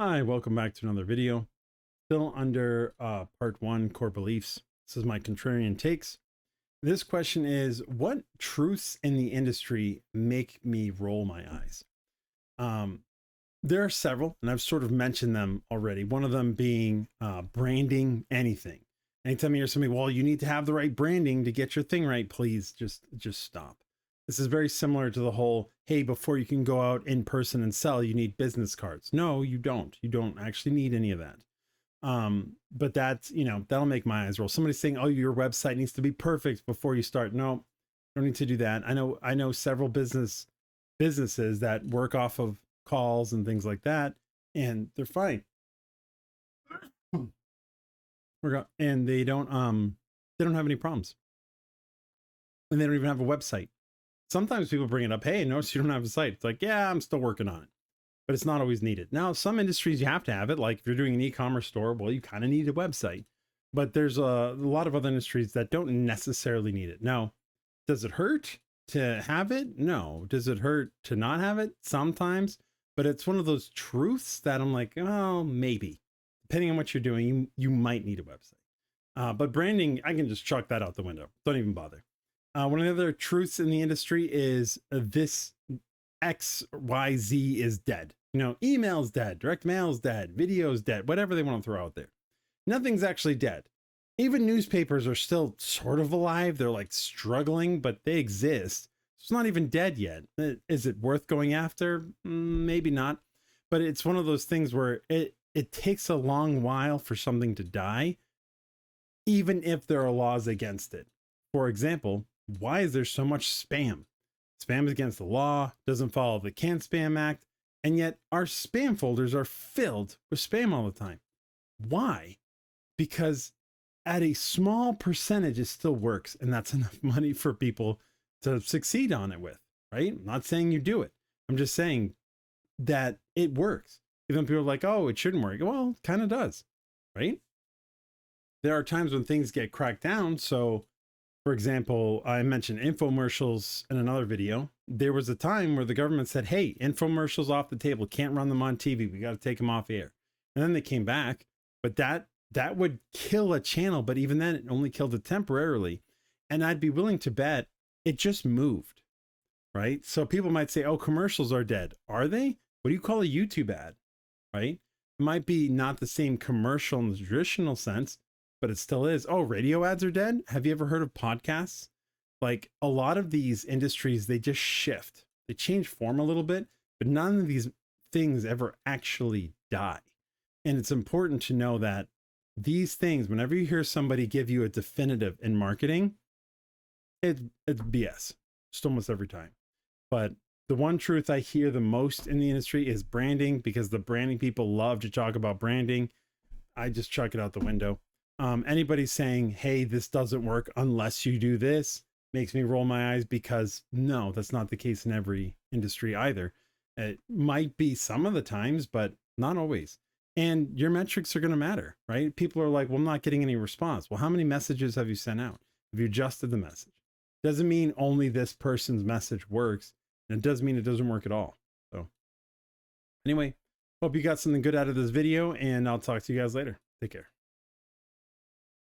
Hi, welcome back to another video. Still under part one, core beliefs. This is my contrarian takes. This question is, what truths in the industry make me roll my eyes? Um, there are several, and I've sort of mentioned them already. One of them being branding anything. Anytime you hear somebody, well, you need to have the right branding to get your thing right, please just stop. This is very similar to the whole, hey, before you can go out in person and sell, you need business cards. No, you don't. You don't actually need any of that. But that's, that'll make my eyes roll. Somebody's saying, oh, your website needs to be perfect before you start. No, don't need to do that. I know several businesses that work off of calls and things like that, and they're fine. And they don't have any problems. And they don't even have a website. Sometimes people bring it up, hey, notice you don't have a site. It's like, yeah, I'm still working on it. But it's not always needed. Now, some industries you have to have it. Like if you're doing an e-commerce store, well, you kind of need a website. But there's a lot of other industries that don't necessarily need it. Now, does it hurt to have it? No. Does it hurt to not have it? Sometimes. But it's one of those truths that I'm like, oh, maybe. Depending on what you're doing, you might need a website. But branding, I can just chuck that out the window. Don't even bother. One of the other truths in the industry is this XYZ is dead. Email's dead, direct mail's dead, video's dead, whatever they want to throw out there. Nothing's actually dead. Even newspapers are still sort of alive. They're like struggling, but they exist. It's not even dead yet. Is it worth going after? Maybe not. But it's one of those things where it takes a long while for something to die, even if there are laws against it. For example, why is there so much spam? Spam is against the law, doesn't follow the Can Spam Act, and yet our spam folders are filled with spam all the time. Why? Because at a small percentage, it still works, and that's enough money for people to succeed on it with, right? I'm not saying you do it. I'm just saying that it works. Even people are like, oh, it shouldn't work. Well, it kind of does, right? There are times when things get cracked down, so for example, I mentioned infomercials in another video. There was a time where the government said, hey, infomercials off the table, can't run them on TV. We got to take them off air. And then they came back, but that would kill a channel. But even then, it only killed it temporarily. And I'd be willing to bet it just moved, right? So people might say, oh, commercials are dead. Are they? What do you call a YouTube ad, right? It might be not the same commercial in the traditional sense, but it still is. Oh, radio ads are dead. Have you ever heard of podcasts? Like a lot of these industries, they just shift. They change form a little bit, but none of these things ever actually die. And it's important to know that these things, whenever you hear somebody give you a definitive in marketing, it's BS. Just almost every time. But the one truth I hear the most in the industry is branding, because the branding people love to talk about branding. I just chuck it out the window. Anybody saying, hey, this doesn't work unless you do this, makes me roll my eyes, because no, that's not the case in every industry either. It might be some of the times, but not always. And your metrics are going to matter, right? People are like, well, I'm not getting any response. Well, how many messages have you sent out? Have you adjusted the message? Doesn't mean only this person's message works, and it doesn't mean it doesn't work at all. So anyway, hope you got something good out of this video, and I'll talk to you guys later. Take care.